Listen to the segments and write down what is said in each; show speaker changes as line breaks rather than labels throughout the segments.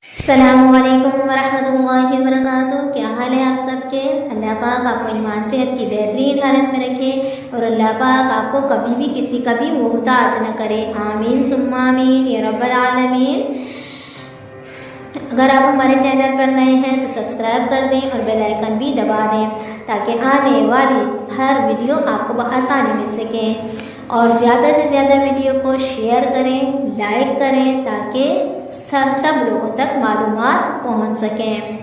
السلام علیکم ورحمۃ اللہ وبرکاتہ۔ کیا حال ہے آپ سب کے؟ اللہ پاک آپ کو ایمان صحت کی بہترین حالت میں رکھے اور اللہ پاک آپ کو کبھی بھی کسی کا بھی محتاج نہ کرے، آمین ثم آمین یا رب العالمین۔ اگر آپ ہمارے چینل پر نئے ہیں تو سبسکرائب کر دیں اور بیل آئیکن بھی دبا دیں تاکہ آنے والی ہر ویڈیو آپ کو بآسانی مل سکے، اور زیادہ سے زیادہ ویڈیو کو شیئر کریں، لائک کریں تاکہ سب لوگوں تک معلومات پہنچ سکیں۔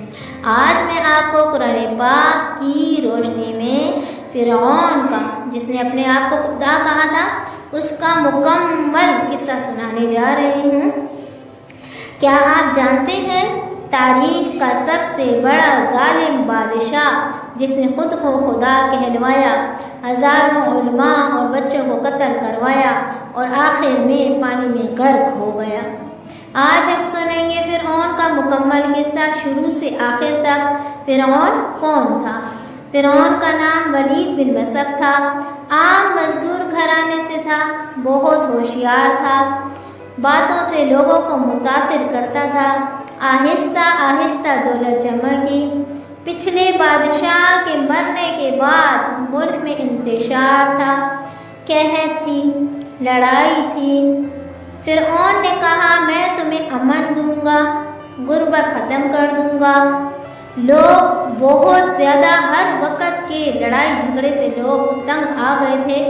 آج میں آپ کو قرآن پاک کی روشنی میں فرعون کا، جس نے اپنے آپ کو خدا کہا تھا، اس کا مکمل قصہ سنانے جا رہی ہوں۔ کیا آپ جانتے ہیں تاریخ کا سب سے بڑا ظالم بادشاہ جس نے خود کو خدا کہلوایا، ہزاروں علماء اور بچوں کو قتل کروایا اور آخر میں پانی میں غرق ہو گیا؟ آج ہم سنیں گے فرعون کا مکمل قصہ شروع سے آخر تک۔ فرعون کون تھا؟ فرعون کا نام ولید بن مسب تھا۔ عام مزدور گھرانے سے تھا، بہت ہوشیار تھا، باتوں سے لوگوں کو متاثر کرتا تھا۔ آہستہ آہستہ دولت جمع کی۔ پچھلے بادشاہ کے مرنے کے بعد ملک میں انتشار تھا، قحط تھی، لڑائی تھی۔ فرعون نے کہا میں تمہیں امن دوں گا، غربت ختم کر دوں گا۔ لوگ بہت زیادہ، ہر وقت کے لڑائی جھگڑے سے لوگ تنگ آ گئے تھے،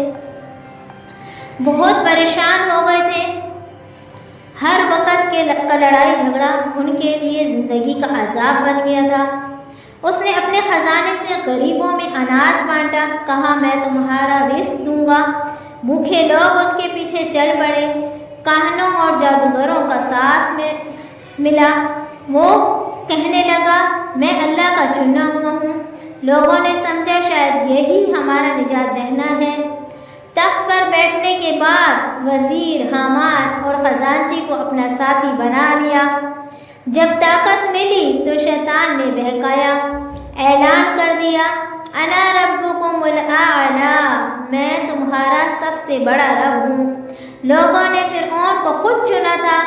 بہت پریشان ہو گئے تھے۔ ہر وقت کے لڑائی جھگڑا ان کے لیے زندگی کا عذاب بن گیا تھا۔ اس نے اپنے خزانے سے غریبوں میں اناج بانٹا، کہا میں تمہارا رزق دوں گا۔ بھوکے لوگ اس کے پیچھے چل پڑے۔ کاہنوں اور جادوگروں کا ساتھ ملا۔ وہ کہنے لگا میں اللہ کا چنا ہوا ہوں۔ لوگوں نے سمجھا شاید یہی ہمارا نجات دہنا ہے۔ تخت پر بیٹھنے کے بعد وزیر حامان اور خزانچی کو اپنا ساتھی بنا لیا۔ جب طاقت ملی تو شیطان نے بہکایا، اعلان کر دیا انا ربکم الاعلی، میں تمہارا سب سے بڑا رب ہوں۔ لوگوں نے فرعون کو خود چنا تھا۔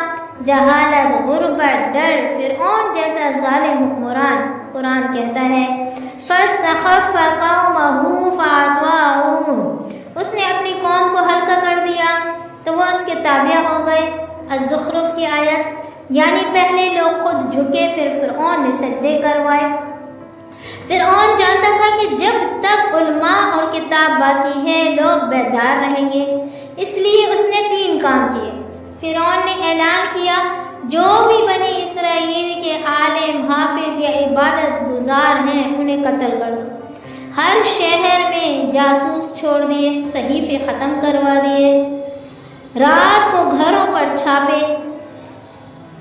جہالت، غربت، ڈر، فرعون جیسا ظالم حکمران، قرآن کہتا ہے فاستخف قومہ فاطاعوہ، اس نے اپنی قوم کو ہلکا کر دیا تو وہ اس کے تابع ہو گئے۔ الزخرف کی آیت، یعنی پہلے لوگ خود جھکے پھر فرعون نے سجدے کروائے۔ فرعون جانتا تھا کہ جب تک علماء اور کتاب باقی ہے لوگ بیدار رہیں گے، اس لیے اس نے 3 کام کیے۔ فرعون نے اعلان کیا جو بھی بنی اسرائیل کے عالم، حافظ یا عبادت گزار ہیں انہیں قتل کر دو۔ ہر شہر میں جاسوس چھوڑ دیے، صحیفے ختم کروا دیے۔ رات کو گھروں پر چھاپے۔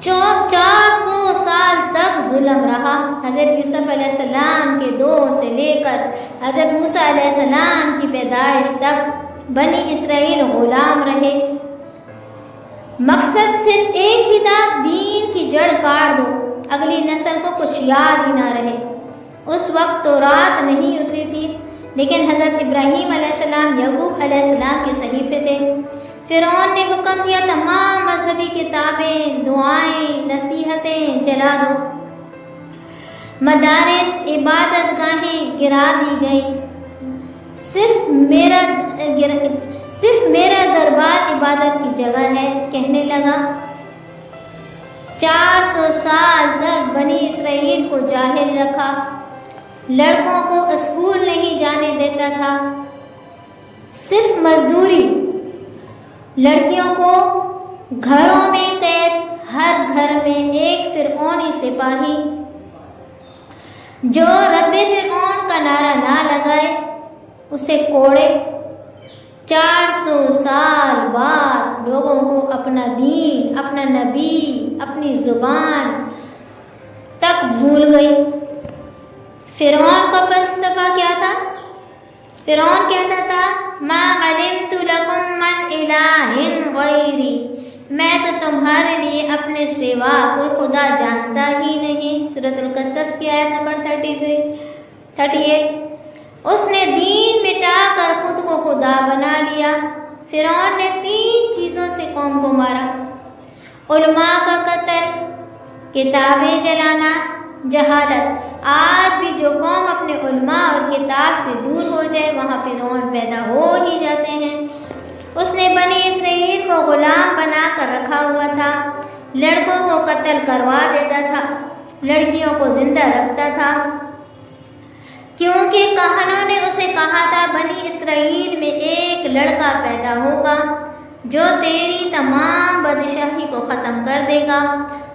400 سال تک ظلم رہا۔ حضرت یوسف علیہ السلام کے دور سے لے کر حضرت موسیٰ علیہ السلام کی پیدائش تک بنی اسرائیل غلام رہے۔ مقصد صرف ایک ہی تھا، دین کی جڑ کاٹ دو، اگلی نسل کو کچھ یاد ہی نہ رہے۔ اس وقت تورات نہیں اتری تھی، لیکن حضرت ابراہیم علیہ السلام، یعقوب علیہ السلام کے صحیفے تھے۔ فرعون نے حکم دیا تمام مذہبی کتابیں، دعائیں، نصیحتیں جلا دو۔ مدارس، عبادت گاہیں گرا دی گئیں۔ صرف میرا دربار عبادت کی جگہ ہے، کہنے لگا۔ 400 سال تک بنی اسرائیل کو جاہل رکھا، لڑکوں کو اسکول نہیں جانے دیتا تھا، صرف مزدوری، لڑکیوں کو گھروں میں قید، ہر گھر میں ایک فرعونی سپاہی جو رب فرعون کا نعرہ نہ لگائے اسے کوڑے۔ 400 سال بعد لوگوں کو اپنا دین، اپنا نبی، اپنی زبان تک بھول گئی۔ فرعون کا فلسفہ کیا تھا؟ فرعون کہتا تھا ما علمت لکم من الہ غیری، میں تو تمہارے لیے اپنے سوا کوئی خدا جانتا ہی نہیں۔ سورۃ القصص کی آیت نمبر 38۔ اس نے دین مٹا کر خود کو خدا بنا لیا۔ فرعون نے 3 چیزوں سے قوم کو مارا: علماء کا قتل، کتابیں جلانا جہالت۔ آج بھی جو قوم اپنے علماء اور کتاب سے دور ہو جائے وہاں فرعون پیدا ہو ہی جاتے ہیں۔ اس نے بنی اسرائیل کو غلام بنا کر رکھا ہوا تھا، لڑکوں کو قتل کروا دیتا تھا، لڑکیوں کو زندہ رکھتا تھا، کیونکہ کہنوں نے اسے کہا تھا بنی اسرائیل میں ایک لڑکا پیدا ہوگا جو تیری تمام بادشاہی کو ختم کر دے گا۔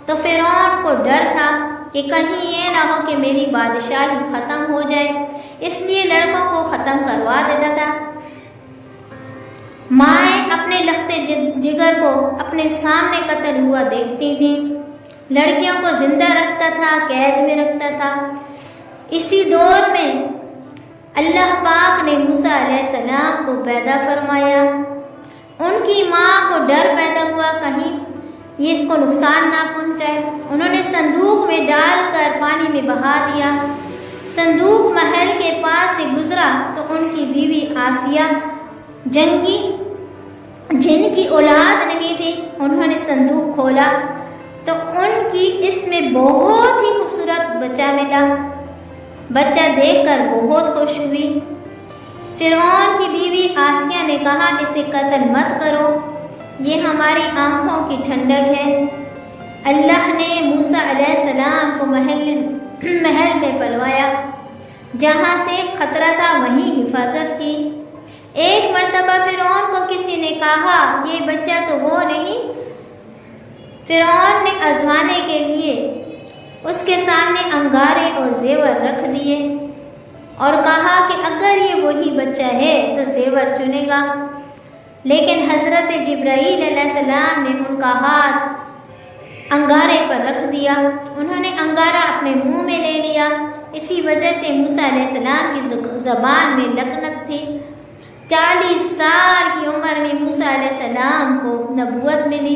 تو فرعون کو ڈر تھا کہ کہیں یہ نہ ہو کہ میری بادشاہی ختم ہو جائے، اس لیے لڑکوں کو ختم کروا دیتا تھا۔ مائیں اپنے لختے جگر کو اپنے سامنے قتل ہوا دیکھتی تھیں، لڑکیوں کو زندہ رکھتا تھا، قید میں رکھتا تھا۔ اسی دور میں اللہ پاک نے موسیٰ علیہ السلام کو پیدا فرمایا۔ ان کی ماں کو ڈر پیدا ہوا کہیں یہ اس کو نقصان نہ پہنچائے، انہوں نے صندوق میں ڈال کر پانی میں بہا دیا۔ صندوق محل کے پاس سے گزرا تو ان کی بیوی آسیہ جنگی جن کی اولاد نہیں تھی، انہوں نے صندوق کھولا تو ان کی اس میں بہت ہی خوبصورت بچہ ملا۔ بچہ دیکھ کر بہت خوش ہوئی۔ فرعون کی بیوی آسیہ نے کہا اسے قتل مت کرو، یہ ہماری آنکھوں کی ٹھنڈک ہے۔ اللہ نے موسیٰ علیہ السلام کو محل میں پلوایا، جہاں سے خطرہ تھا وہیں حفاظت کی۔ ایک مرتبہ فرعون کو کسی نے کہا یہ بچہ تو وہ نہیں، فرعون نے آزمانے کے لیے اس کے سامنے انگارے اور زیور رکھ دیے اور کہا کہ اگر یہ وہی بچہ ہے تو زیور چنے گا، لیکن حضرت جبرائیل علیہ السلام نے ان کا ہاتھ انگارے پر رکھ دیا، انہوں نے انگارہ اپنے منہ میں لے لیا۔ اسی وجہ سے موسیٰ علیہ السلام کی زبان میں لکنت تھی۔ 40 سال کی عمر میں موسیٰ علیہ السلام کو نبوت ملی۔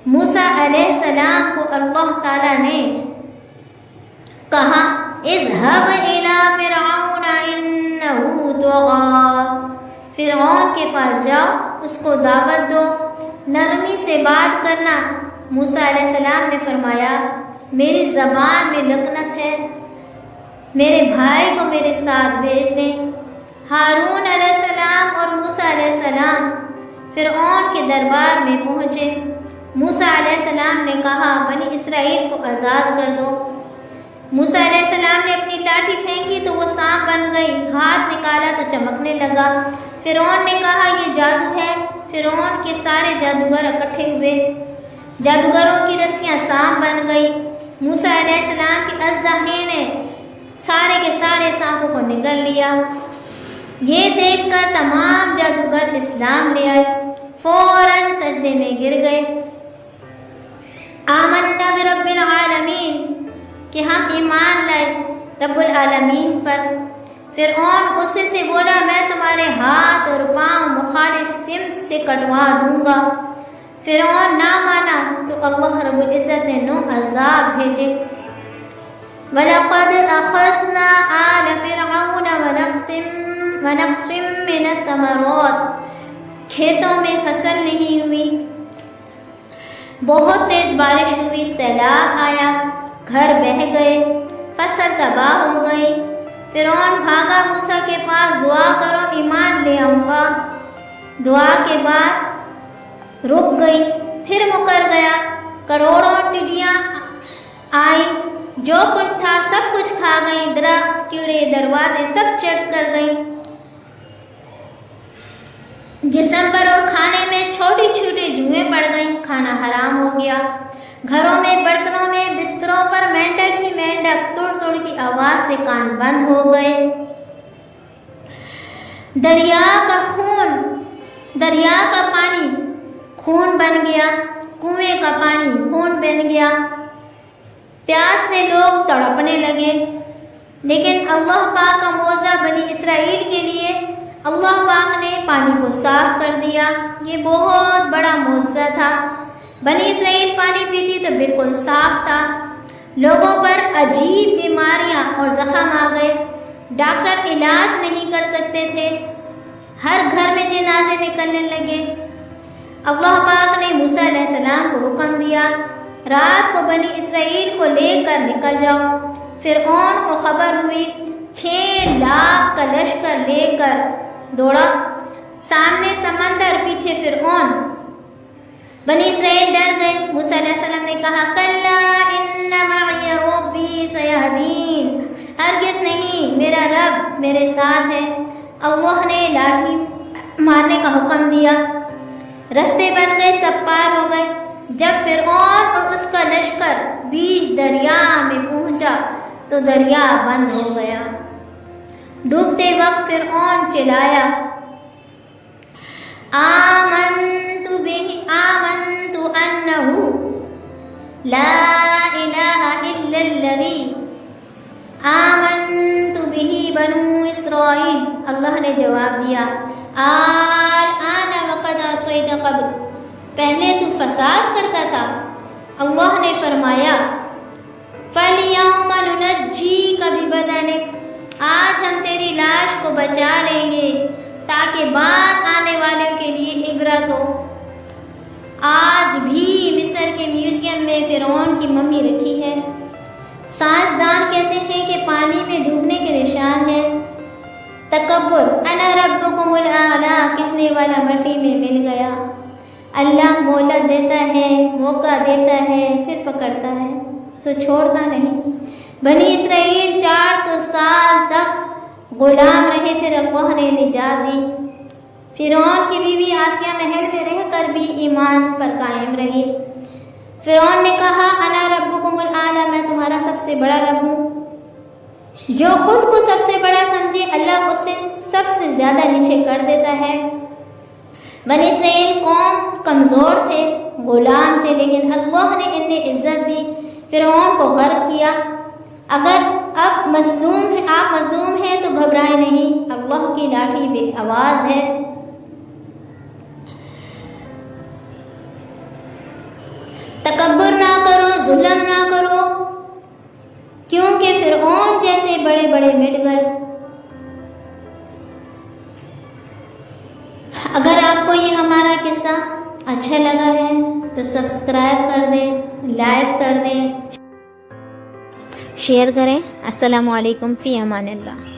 موسیٰ علیہ السلام کو اللہ تعالیٰ نے کہا اذهب إلى فرعون إنه طغى، فرعون کے پاس جاؤ، اس کو دعوت دو، نرمی سے بات کرنا۔ موسیٰ علیہ السلام نے فرمایا میری زبان میں لکنت ہے، میرے بھائی کو میرے ساتھ بھیج دیں۔ ہارون علیہ السلام اور موسیٰ علیہ السلام فرعون کے دربار میں پہنچے۔ موسیٰ علیہ السلام نے کہا بنی اسرائیل کو آزاد کر دو۔ موسیٰ علیہ السلام نے اپنی لاٹھی پھینکی تو وہ سانپ بن گئی، ہاتھ نکالا تو چمکنے لگا۔ فرعون نے کہا یہ جادو ہے۔ فرعون کے سارے جادوگر اکٹھے ہوئے، جادوگروں کی رسیاں سانپ بن گئی۔ موسیٰ علیہ السلام کی اژدہے نے سارے کے سارے سانپوں کو نگل لیا۔ یہ دیکھ کر تمام جادوگر اسلام لے آئے، فوراً سجدے میں گر گئے۔ آمنا برب العالمین، کہ ہم ایمان لائے رب العالمین پر۔ فرعون غصے سے بولا میں تمہارے ہاتھ اور پاؤں مخالف سمت سے کٹوا دوں گا۔ فرعون نہ مانا تو اللہ رب العزت نے 9 عذاب بھیجے۔ وَلَقَدْ أَخَذْنَا آلَ فِرْعَوْنَ وَنَقْصٍ مِّنَ الثَّمَرَاتِ، کھیتوں میں فصل نہیں ہوئی، بہت تیز بارش ہوئی، سیلاب آیا، گھر بہہ گئے، فصل تباہ ہو گئی۔ فرعون بھاگا موسیٰ کے پاس، دعا کرو ایمان لے آؤں گا۔ دعا کے بعد رک گئی، پھر مکر گیا۔ کروڑوں ٹڈیاں آئیں، جو کچھ تھا سب کچھ کھا گئیں، درخت، کیڑے، دروازے سب چٹ کر گئیں۔ جسم پر اور کھانے میں چھوٹی چھوٹی جوئیں پڑ گئیں، کھانا حرام ہو گیا۔ گھروں میں، برتنوں میں، بستروں پر مینڈک ہی مینڈک، توڑ توڑ کی آواز سے کان بند ہو گئے۔ دریا کا پانی خون بن گیا، کنویں کا پانی خون بن گیا۔ پیاس سے لوگ تڑپنے لگے، لیکن اللہ پاک کا معجزہ بنی اسرائیل کے لیے اللہ پاک نے پانی کو صاف کر دیا۔ یہ بہت بڑا معجزہ تھا۔ بنی اسرائیل پانی پیتی تو بالکل صاف تھا۔ لوگوں پر عجیب بیماریاں اور زخم آ گئے، ڈاکٹر علاج نہیں کر سکتے تھے، ہر گھر میں جنازے نکلنے لگے۔ اللہ پاک نے موسیٰ علیہ السلام کو حکم دیا رات کو بنی اسرائیل کو لے کر نکل جاؤ۔ فرعون کو خبر ہوئی، 6 لاکھ کا لشکر لے کر دوڑا، سامنے سمندر، پیچھے فرعون۔ بنی اسرائیل ڈر گئے۔ موسیٰ علیہ السلام نے کہا کلا ان معی ربی سیہدین، ہرگز نہیں، میرا رب میرے ساتھ ہے۔ اللہ نے لاٹھی مارنے کا حکم دیا، رستے بن گئے، سب پار ہو گئے۔ جب فرعون اور اس کا لشکر بیچ دریا میں پہنچا تو دریا بند ہو گیا۔ ڈوبتے وقت فرعون چلایا آمنت انہ لا الہ الا الذی آمنت بہ بنو اسرائیل۔ اللہ نے جواب دیا الآن وقد عصیت قبل، پہلے تو فساد کرتا تھا۔ اللہ نے فرمایا فَالْيَوْمَ نُنَجِّيكَ بِبَدَنِكَ، آج ہم تیری لاش کو بچا لیں گے تاکہ بعد آنے والوں کے لیے عبرت ہو۔ آج بھی مصر کے میوزیم میں فرعون کی ممی رکھی ہے۔ سائنسدان کہتے ہیں کہ پانی میں ڈوبنے کے نشان ہے۔ تکبر، انا ربکم الاعلی کہنے والا مٹی میں مل گیا۔ اللہ مہلت دیتا ہے، موقع دیتا ہے، پھر پکڑتا ہے تو چھوڑتا نہیں۔ بنی اسرائیل 400 سال تک غلام رہے، پھر اللہ نے نجات دی۔ فرعون کی بیوی آسیہ محل میں رہ کر بھی ایمان پر قائم رہی۔ فرعون نے کہا انا ربکم الاعلی، میں تمہارا سب سے بڑا رب ہوں۔ جو خود کو سب سے بڑا سمجھے اللہ اسے سب سے زیادہ نیچے کر دیتا ہے۔ بنی اسرائیل قوم کمزور تھے، غلام تھے، لیکن اللہ نے انہیں عزت دی، فرعون کو غرق کیا۔ اگر آپ مظلوم ہیں تو گھبرائیں نہیں، اللہ کی لاٹھی بے آواز ہے۔ تکبر نہ کرو، ظلم نہ کرو، کیونکہ فرعون جیسے بڑے بڑے مٹ گئے۔ اگر آپ کو یہ ہمارا قصہ اچھا لگا ہے تو سبسکرائب کر دیں، لائک کر دیں، شیئر کریں۔ السلام علیکم، فی امان اللہ۔